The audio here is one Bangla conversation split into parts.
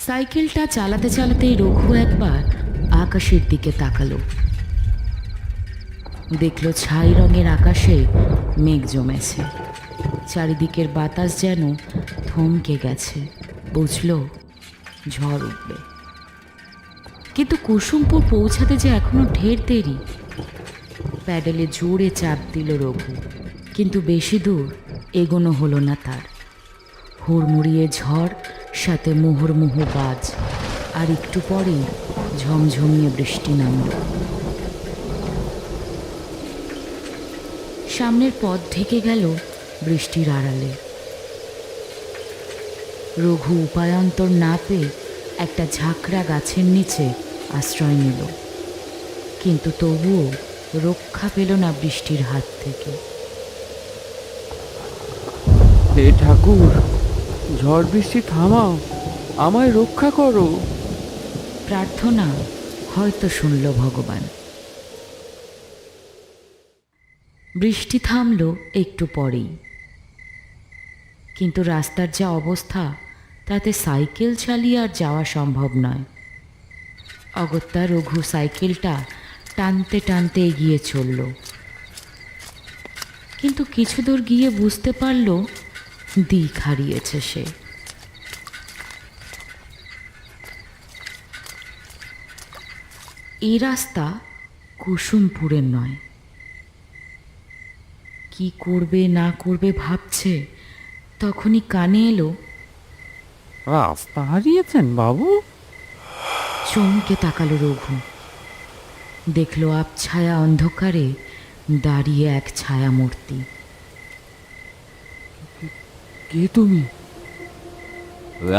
সাইকেলটা চালাতে চালাতেই রঘু একবার আকাশের দিকে তাকালো। দেখলো ছাই রঙের আকাশে মেঘ জমেছে, চারিদিকের বাতাস যেন থমকে গেছে। বুঝলো ঝড় উঠবে। কিন্তু কুসুমপুর পৌঁছাতে যে এখনো ঢের দেরি। প্যাডেলে জোরে চাপ দিল রঘু, কিন্তু বেশি দূর এগোনো হলো না তার। হুড়মুড়িয়ে ঝড়, সাথে মুহুর্মুহ বাজ, আর একটু পরেই ঝমঝমিয়ে বৃষ্টি নামল। সামনের পথ ঢেকে গেল বৃষ্টির আড়ালে। রঘু উপায়ান্তর না পেয়ে একটা ঝাঁকড়া গাছের নিচে আশ্রয় নিল, কিন্তু তবুও রক্ষা পেল না বৃষ্টির হাত থেকে। হে ঠাকুর, ঝড় বৃষ্টি থামাও, আমায় রক্ষা করো। প্রার্থনা হয়তো শুনল ভগবান। বৃষ্টি থামল একটু পরেই, কিন্তু রাস্তার যা অবস্থা তাতে সাইকেল চালিয়ে আর যাওয়া সম্ভব নয়। অগত্যা রঘু সাইকেলটা টানতে টানতে এগিয়ে চলল, কিন্তু কিছু দূর গিয়ে বুঝতে পারল দিক হারিয়েছে সে। এই রাস্তা কুসুমপুরের নয়। কি করবে না করবে ভাবছে, তখনই কানে এলো, রাস্তা হারিয়েছেন বাবু? চমকে তাকালো রঘু। দেখল আবছায়া অন্ধকারে দাঁড়িয়ে এক ছায়া মূর্তি। কে তুমি?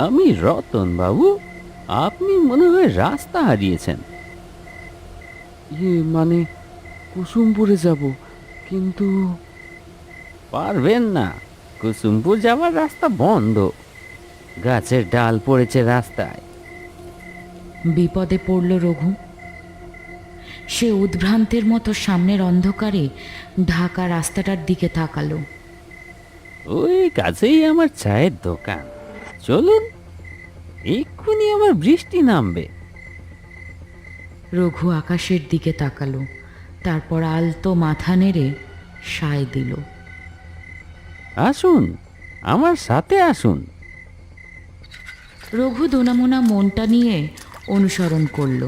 আমি রতন বাবু। আপনি মনে হয় রাস্তা হারিয়েছেন। মানে কুসুমপুরে যাব, কিন্তু পারবেন না, কুসুমপুর যাওয়ার রাস্তা বন্ধ। গাছের ডাল পড়েছে রাস্তায়। বিপদে পড়ল রঘু। সে উদ্ভ্রান্তের মতো সামনের অন্ধকারে ঢাকা রাস্তাটার দিকে তাকালো। ওই কাছেই আমার চায়ের দোকান, চলুন, এক্ষুনি আমার বৃষ্টি নামবে। রঘু আকাশের দিকে তাকালো, তারপর আলতো মাথা নেড়ে সায় দিল। আসুন, আমার সাথে আসুন। রঘু দোনামোনা মনটা নিয়ে অনুসরণ করল,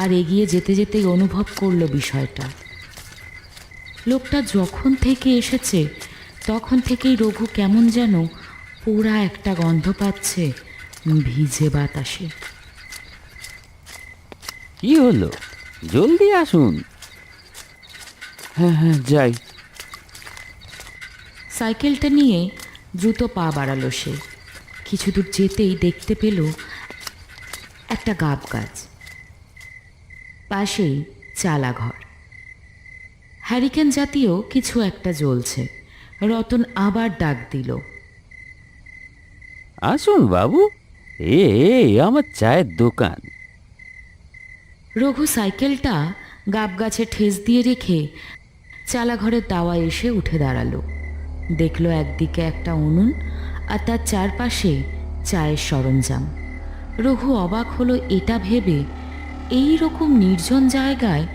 আর এগিয়ে যেতে যেতেই অনুভব করলো বিষয়টা। লোকটা যখন থেকে এসেছে তখন থেকেই রঘু কেমন যেন পোড়া একটা গন্ধ পাচ্ছে ভিজে বাতাসে। কি হলো, জলদি আসুন। হ্যাঁ হ্যাঁ যাই। সাইকেলটা নিয়ে দ্রুত পা বাড়ালো সে। কিছু দূর যেতেই দেখতে পেল একটা গাব গাছ, পাশেই চালা ঘর। হ্যারিকেন জাতীয় কিছু একটা জ্বলছে। রতন আবার ডাক দিল, আসুন বাবু, আমার চায়ের দোকান। রঘু সাইকেলটা গাব গাছে ঠেস দিয়ে রেখে চালাঘরের দাওয়ায় এসে উঠে দাঁড়ালো। দেখলো একদিকে একটা উনুন আর তার চারপাশে চায়ের সরঞ্জাম। রঘু অবাক হলো এটা ভেবে, এই রকম নির্জন জায়গায়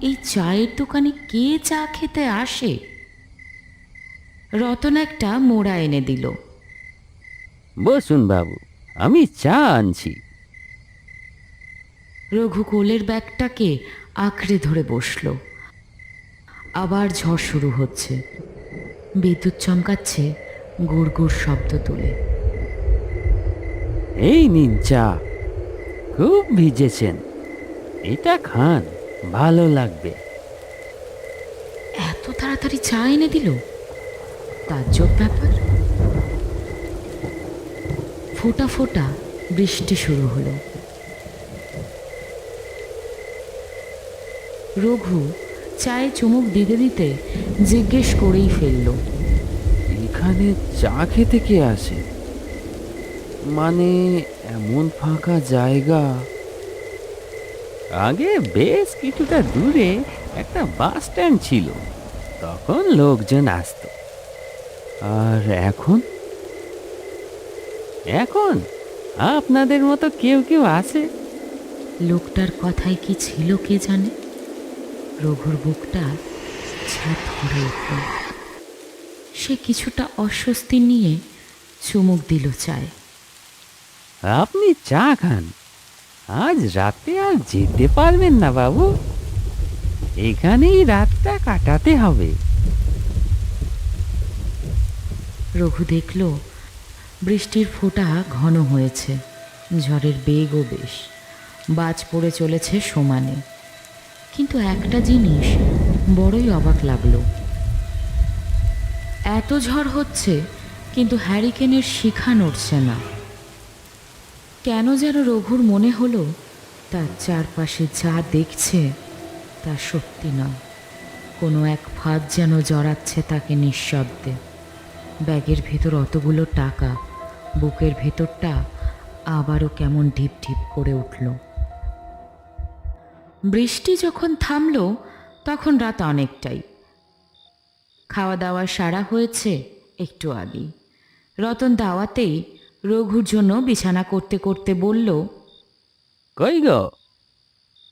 এই চায়ের দোকানে কে চা খেতে আসে? রতন একটা মোড়া এনে দিল। বসুন বাবু, আমি চা আনছি। রঘু কোলের ব্যাগটাকে আঁকড়ে ধরে বসল। আবার ঝড় শুরু হচ্ছে, বিদ্যুৎ চমকাচ্ছে গুড় গুড় শব্দ তুলে। এই নিন চা, খুব ভিজেছেন, এটা খান, ভালো লাগবে। এত তাড়াতাড়ি চা এনে দিল, তাজ্জব ব্যাপার। ফোঁটা ফোঁটা বৃষ্টি শুরু হলো। রঘু চায়ে চুমুক দিতে দিতে জিজ্ঞেস করেই ফেলল, এখানে চা খেতে কে আসে? মানে এমন ফাঁকা জায়গা। আগে বেশ কিছুটা দূরে একটা বাস স্ট্যান্ড ছিল, তখন লোকজন আসতো। আর এখন? এখন আপনাদের মতো কেউ কেউ আছে। লোকটার কথায় কি ছিল কে জানে। রঘুর বুকটা ছাত করে উঠল। সে কিছুটা অস্বস্তি নিয়ে চুমুক দিল চায়। আপনি চা খান, আজ রাতে আর যেতে পারবেন না বাবু, এখানেই রাতটা কাটাতে হবে। রঘু দেখল বৃষ্টির ফোঁটা ঘন হয়েছে, ঝড়ের বেগও বেশ, বাজ পড়ে চলেছে সমানে। কিন্তু একটা জিনিস বড়ই অবাক লাগলো, এত ঝড় হচ্ছে কিন্তু হ্যারিকেনের শিখা নড়ছে না। কেন যেন রঘুর মনে হলো তার চারপাশে যা দেখছে তা সত্যি নয়। কোনো এক ফাঁদ যেন জড়াচ্ছে তাকে নিঃশব্দে। ব্যাগের ভেতর অতগুলো টাকা, বুকের ভেতরটা আবারও কেমন ঢিপ ঢিপ করে উঠল। বৃষ্টি যখন থামলো তখন রাত অনেকটাই। খাওয়া দাওয়া সারা হয়েছে একটু আগেই। রতন দাওয়াতেই রঘুর জন্য বিছানা করতে করতে বলল, কই গো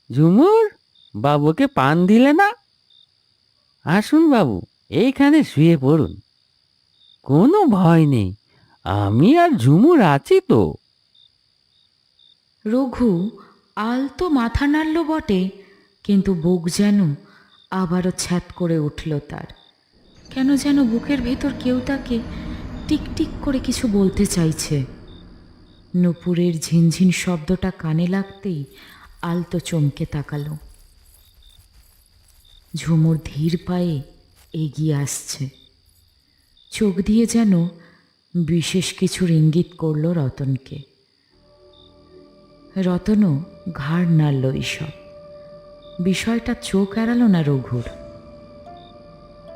ঝুমুর, বাবুকে পান দিলে না? আসুন বাবু, এইখানে শুয়ে পড়ুন, কোনো ভয় নেই, আমি আর ঝুমুর আছি তো। রঘু আলতো মাথা নাড়ল বটে, কিন্তু বুক যেন আবারও ছ্যাত করে উঠল তার। কেন যেন বুকের ভেতর কেউ তাকে টিকটিক করে কিছু বলতে চাইছে। নূপুরের ঝিনঝিন শব্দটা কানে লাগতেই আলতো চমকে তাকালো। ঝুমুর ধীর পায়ে এগিয়ে আসছে, চোখ দিয়ে যেন বিশেষ কিছুর ইঙ্গিত করল রতনকে। রতনও ঘাড় নাড়ল এইসব। বিষয়টা চোখ এড়াল না রঘুর।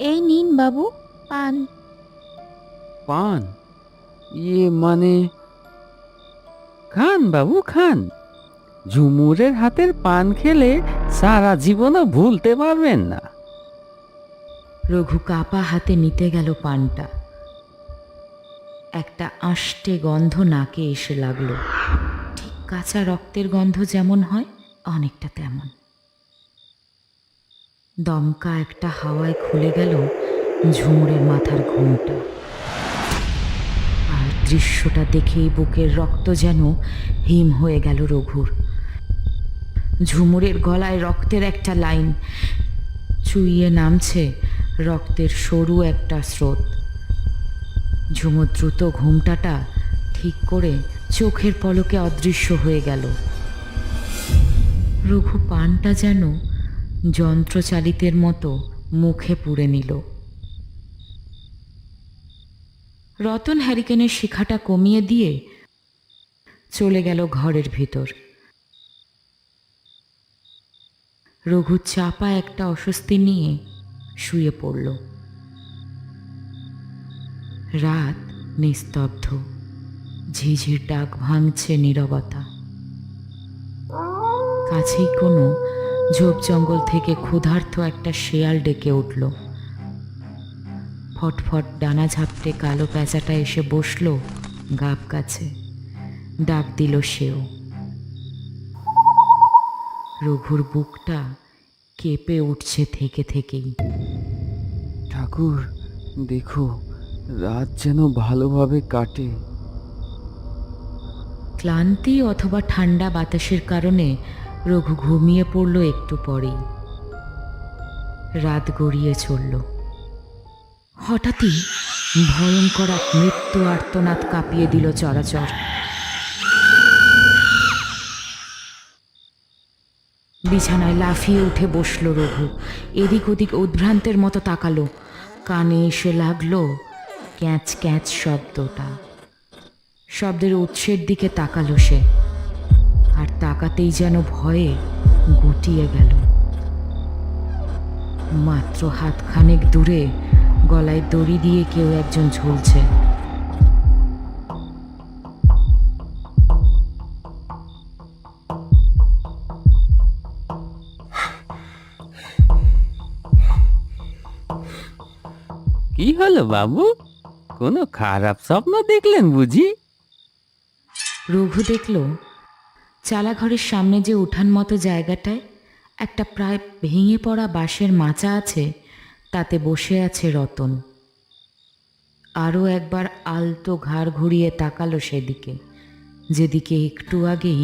এই নিন বাবু পান। পান? মানে খান বাবু খান, ঝুমুরের হাতের পান খেলে সারা জীবনও ভুলতে পারবেন না। রঘু কাপা হাতে নিতে গেল পানটা। একটা আষ্টে গন্ধ নাকে এসে লাগলো, ঠিক কাঁচা রক্তের গন্ধ যেমন হয় অনেকটা তেমন। দমকা একটা হাওয়ায় খুলে গেল ঝুমুরের মাথার ঘুমটা। আর দৃশ্যটা দেখেই বুকের রক্ত যেন হিম হয়ে গেল রঘুর। ঝুমুরের গলায় রক্তের একটা লাইন, চুইয়ে নামছে রক্তের সরু একটা স্রোত। ঝুমুর দ্রুত ঘুমটাটা ঠিক করে চোখের পলকে অদৃশ্য হয়ে গেল। রঘু পানটা যেন যন্ত্রচালিতের মতো মুখে পুরে নিল। রতন হ্যারিকেনের শিখাটা কমিয়ে দিয়ে চলে গেল ঘরের ভিতর। রঘু চাপা একটা অস্বস্তি নিয়ে শুয়ে পড়ল। রাত নিস্তব্ধ, ঝিঝির ডাক ভাঙছে নীরবতা। কাছেই কোনো ঝোপ জঙ্গল থেকে ক্ষুধার্ত একটা শেয়াল ডেকে উঠল। ফটফট ডানা ঝাপটে কালো প্যাঁচাটা এসে বসল গাব গাছে, ডাক দিল সেও। রঘুর বুকটা কেঁপে উঠছে থেকে থেকেই। ঠাকুর দেখো, রাত যেন ভালোভাবে কাটে। ক্লান্তি অথবা ঠান্ডা বাতাসের কারণে রঘু ঘুমিয়ে পড়ল একটু পরেই। রাত গড়িয়ে চলল। হঠাৎই ভয়ঙ্কর এক মৃত্যু আর্তনাদ কাঁপিয়ে দিল চরাচর। বিছানায় লাফিয়ে উঠে বসল রঘু। এদিক ওদিক উদ্ভ্রান্তের মতো তাকালো। কানে এসে লাগলো ক্যাঁচ ক্যাঁচ শব্দটা। শব্দের উৎসের দিকে তাকালো সে, আর তাকাতেই যেন ভয়ে গুটিয়ে গেল। মাত্র হাতখানেক দূরে গলায় দড়ি দিয়ে কেউ একজন ঝুলছে। কি হলো বাবু, কোনো খারাপ স্বপ্ন দেখলেন বুঝি? রঘু দেখল চালাঘরের সামনে যে উঠান মতো জায়গাটায় একটা প্রায় ভেঙে পড়া বাঁশের মাচা আছে, তাতে বসে আছে রতন। আরও একবার আলতো ঘাড় ঘুরিয়ে তাকালো সেদিকে, যেদিকে একটু আগেই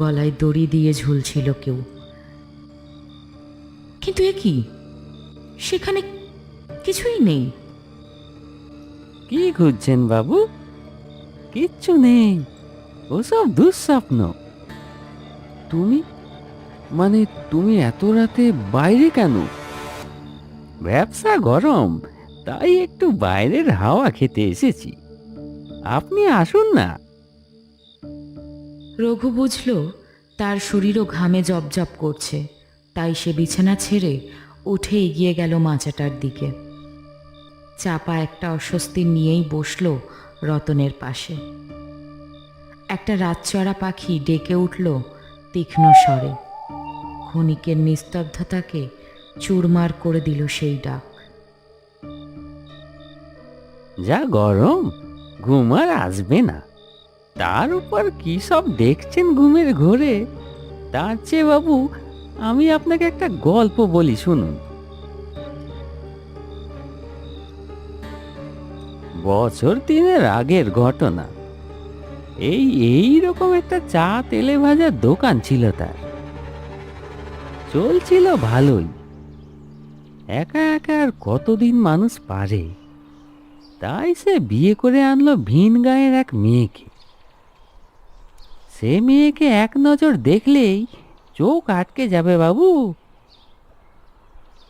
গলায় দড়ি দিয়ে ঝুলছিল কেউ। কিন্তু এ কি, সেখানে কিছুই নেই। কি খুঁজছেন বাবু? কিচ্ছু নেই, ওসব দুঃস্বপ্ন। তুমি মানে তুমি এত রাতে বাইরে কেন? ব্যবসা গরম, তাই একটু বাইরের হাওয়া খেতে এসেছি। আপনি আসুন না। রঘু বুঝল তার শরীরও ঘামে জবজব করছে, তাই সে বিছানা ছেড়ে উঠে এগিয়ে গেল মাচাটার দিকে। চাপা একটা অস্বস্তি নিয়েই বসল রতনের পাশে। একটা রাতচরা পাখি ডেকে উঠল তীক্ষ্ণ স্বরে। ক্ষণিকের নিস্তব্ধতাকে চুরমার করে দিল সেই ডাক। যা গরম, ঘুম আর আসবে না। তার উপর কি সব দেখছেন ঘুমের ঘোরে। তার চেয়ে বাবু, আমি আপনাকে একটা গল্প বলি, শুনুন। বছর 3 আগের ঘটনা। এই রকম একটা চা তেলে ভাজার দোকান ছিল তার। চলছিল ভালোই। একা একা আর কতদিন মানুষ পারে, তাই সে বিয়ে করে আনলো ভিন গাঁয়ের এক মেয়েকে। সে মেয়েকে এক নজর দেখলেই চোখ আটকে যাবে বাবু।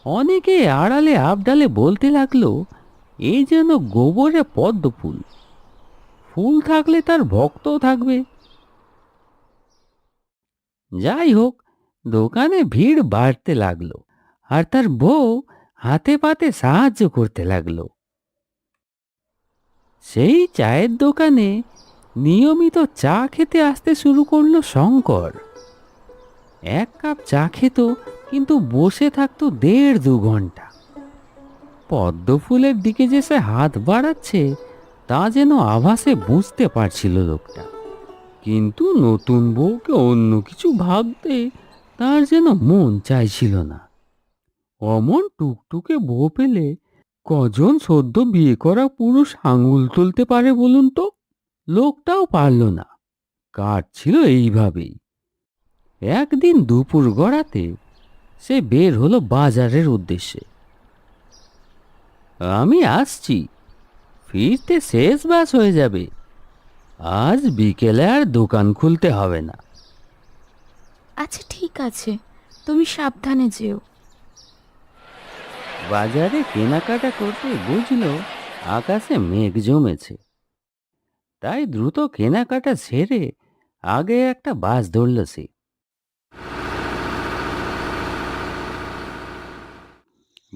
অনেকে আড়ালে আবডালে বলতে লাগলো, এই যেন গোবরে পদ্ম ফুল, ফুল থাকলে তার ভক্তও থাকবে। যাই হোক, দোকানে ভিড় বাড়তে লাগলো, আর তার বউ হাতে পাতে সাহায্য করতে লাগলো। সেই চায়ের দোকানে নিয়মিত চা খেতে আসতে শুরু করলো শঙ্কর। 1 কাপ চা খেত, কিন্তু বসে থাকতো 1.5-2 ঘন্টা। পদ্ম ফুলের দিকে যে সে হাত বাড়াচ্ছে, তা যেন আভাসে বুঝতে পারছিল লোকটা। কিন্তু নতুন বউকে অন্য কিছু ভাবতে তার যেন মন চাইছিল না। অমন টুকটুকে বউ পেলে কজন সদ্য বিয়ে করা পুরুষ আঙুল তুলতে পারে বলুন তো? লোকটাও পারল না, কাটছিল এইভাবেই। একদিন দুপুর গড়াতে সে বের হলো বাজারের উদ্দেশ্যে। আমি আসছি, ফিরতে শেষ বাস হয়ে যাবে। আজ বিকেলে আর দোকান খুলতে হবে না। আচ্ছা ঠিক আছে, তুমি সাবধানে যেও। বাজারে কেনাকাটা করতে বুঝলো আকাশে মেঘ জমেছে, তাই দ্রুত কেনাকাটা সেরে আগে একটা বাস ধরল সে।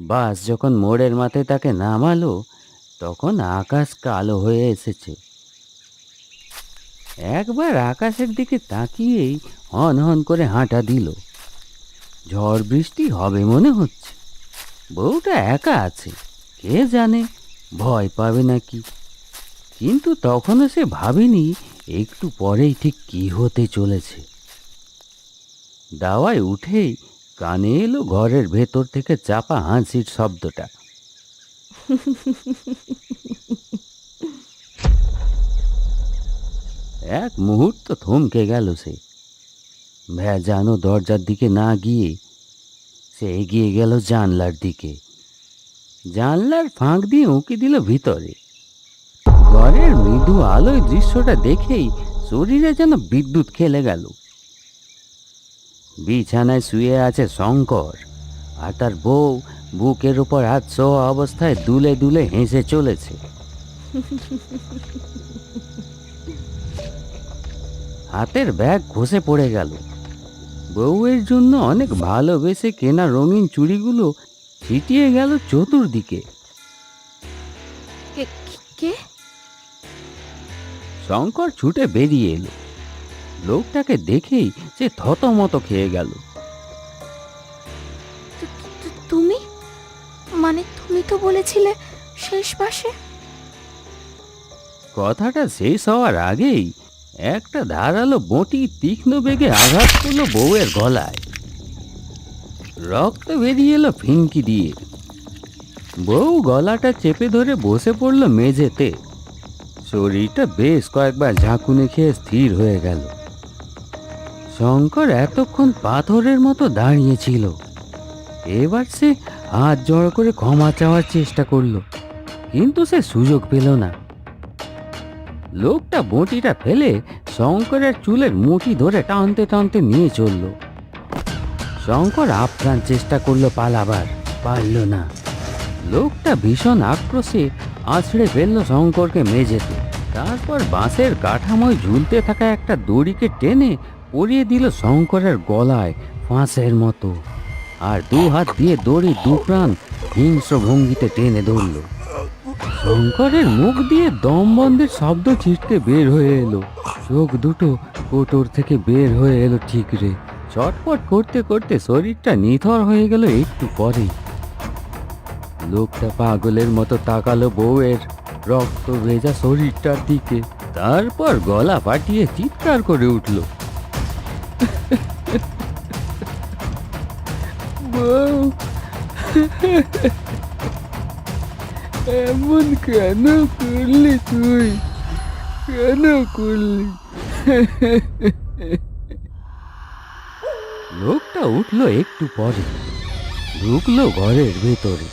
বাস যখন মোড়ের মাথায় তাকে নামালো, তখন আকাশ কালো হয়ে এসেছে। একবার আকাশের দিকে তাকিয়েই হন হন করে হাঁটা দিল। ঝড় বৃষ্টি হবে মনে হচ্ছে। বউটা একা আছে, কে জানে ভয় পাবে নাকি। কিন্তু তখনও সে ভাবেনি একটু পরেই ঠিক কি হতে চলেছে। দাওয়ায় উঠেই কানে এলো ঘরের ভেতর থেকে চাপা হাসির শব্দটা। এক মুহূর্ত থমকে গেল সে। ভেজানো দরজার দিকে না গিয়ে সে এগিয়ে গেল জানলার দিকে। জানলার ফাঁক দিয়ে উঁকি দিল ভিতরে। ঘরের মৃদু আলোয় দৃশ্যটা দেখেই শরীরে যেন বিদ্যুৎ খেলে গেল। বিছানায় শুয়ে আছে শঙ্কর, আর তার বউ বুকের উপর হাত শোয়া অবস্থায় দুলে দুলে হেসে চলেছে। হাতের ব্যাগ খসে পড়ে গেল। বউয়ের জন্য অনেক ভালোবেসে কেনা রঙিন চুড়িগুলো ছিটিয়ে গেল চতুর্দিকে। কে? শঙ্কর ছুটে বেরিয়ে এলো। লোকটাকে দেখেই সে থতমত খেয়ে গেল। তুমি মানে তুমি তো বলেছিলে শেষ বাসে। কথাটা শেষ হওয়ার আগেই একটা ধারালো বঁটি তীক্ষ্ণ বেগে আঘাত করলো বউয়ের গলায়। রক্ত বেরিয়ে এলো ফিনকি দিয়ে। বউ গলাটা চেপে ধরে বসে পড়ল মেঝেতে। শরীরটা বেশ কয়েকবার ঝাঁকুনি খেয়ে স্থির হয়ে গেল। শঙ্কর এতক্ষণ পাথরের মতো দাঁড়িয়েছিল। এবার সে হাত জড়ো করে ক্ষমা চাওয়ার চেষ্টা করলো, কিন্তু সে সুযোগ পেল না। লোকটা বঁটিটা ফেলে শঙ্করের চুলের মুঠি ধরে টানতে টানতে নিয়ে চলল। শঙ্কর আপ্রাণ চেষ্টা করলো পালাবার, পারল না। লোকটা ভীষণ আক্রোশে আছড়ে ফেললো শঙ্করকে মেঝেতে। তারপর বাঁশের কাঠামোয় ঝুলতে থাকা একটা দড়িকে টেনে পরিয়ে দিল শঙ্করের গলায় ফাঁসের মতো, আর দু হাত দিয়ে দড়ি দুপ্রাণ হিংস্র ভঙ্গিতে টেনে ধরল। শঙ্করের মুখ দিয়ে দম বন্ধের শব্দ ছিটকে বের হয়ে এলো। চোখ দুটো কোটর থেকে বের হয়ে এলো ঠিকরে। চটপট করতে করতে শরীরটা নিথর হয়ে গেল একটু পরেই। লোকটা পাগলের মতো তাকালো বউয়ের রক্ত ভেজা শরীরটার দিকে, তারপর গলা ফাটিয়ে চিৎকার করে উঠল, বউ, এমন কেন করলি তুই? কেন করলি? লোকটা উঠলো একটু পরে, ঢুকলো ঘরের ভেতরে।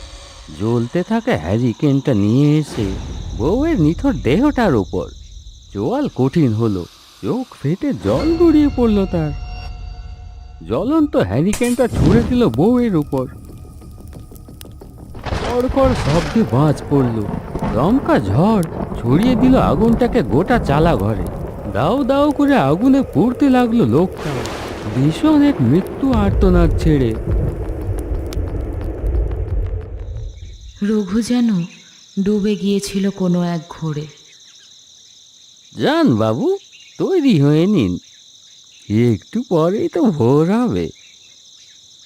জ্বলতে থাকা হ্যারিকেনটা নিয়ে এসে বউয়ের নিথর দেহটার উপর চোয়াল কঠিন হলো। চোখ ফেটে জল গড়িয়ে পড়লো তার। জ্বলন্ত হ্যারিকেনটা ছুঁড়ে দিল বউয়ের উপর। কড়কড় শব্দে বাজ পড়ল। দমকা ঝড় ছড়িয়ে দিল আগুনটাকে গোটা চালা ঘরে। দাউ দাউ করে আগুনে পুড়তে লাগলো লোকটা, ভীষণ এক মৃত্যু আর্তনাদ ছেড়ে। রঘু যেন ডুবে গিয়েছিল কোনো এক ঘোরে। যান বাবু, তৈরি হয়ে নিন, একটু পরেই তো ভোর হবে,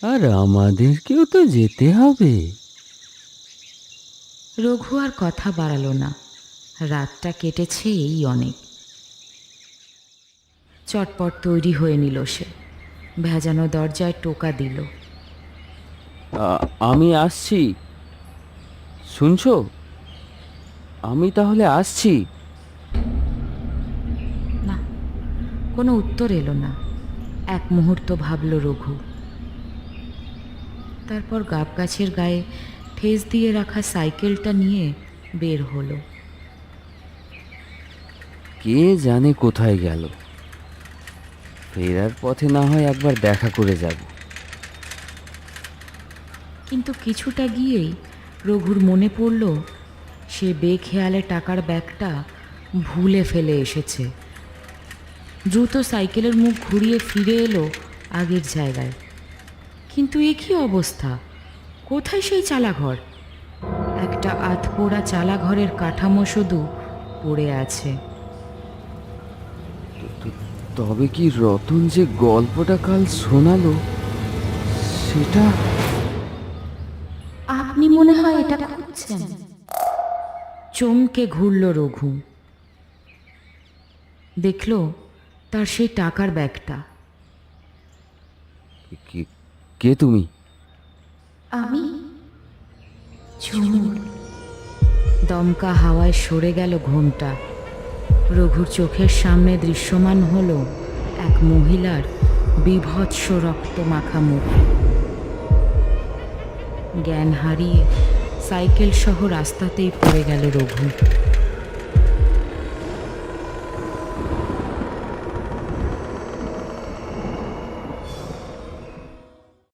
আর আমাদেরকেও তো যেতে হবে। রঘু আর কথা বাড়ালো না। রাতটা কেটেছে এই অনেক। চটপট তৈরি হয়ে নিল সে। ভেজানো দরজায় টোকা দিল। আমি আসছি, শুনছো? আমি তাহলে আসছি। না, কোনো উত্তর এলো না। এক মুহূর্ত ভাবল রঘু। তারপর গাব গাছের গায়ে ঠেস দিয়ে রাখা সাইকেলটা নিয়ে বের হলো। কে জানে কোথায় গেল। ফেরার পথে না হয় একবার দেখা করে যাব। কিন্তু কিছুটা গিয়েই রঘুর মনে পড়ল সে বেখেয়ালে টাকার ব্যাগটা ভুলে ফেলে এসেছে। দ্রুত সাইকেলের মুখ ঘুরিয়ে ফিরে এলো আগের জায়গায়। কিন্তু এ কী অবস্থা? কোথায় সেই চালাঘর? একটা আধপোড়া চালাঘরের কাঠামো শুধু পড়ে আছে। তবে কি রতন যে গল্পটা কাল শোনালো সেটা? আপনি মনে হয় এটা খুঁজছেন? চমকে ঘুরল রঘু। দেখল তার সেই টাকার ব্যাগটা। কে তুমি? আমি ঝুমুর। দমকা হাওয়ায় সরে গেল ঘোমটা। রঘুর চোখের সামনে দৃশ্যমান হলো এক মহিলার বীভৎস রক্তমাখা মুখ। জ্ঞান হারিয়ে সাইকেল সহ রাস্তাতেই পড়ে গেল রঘু।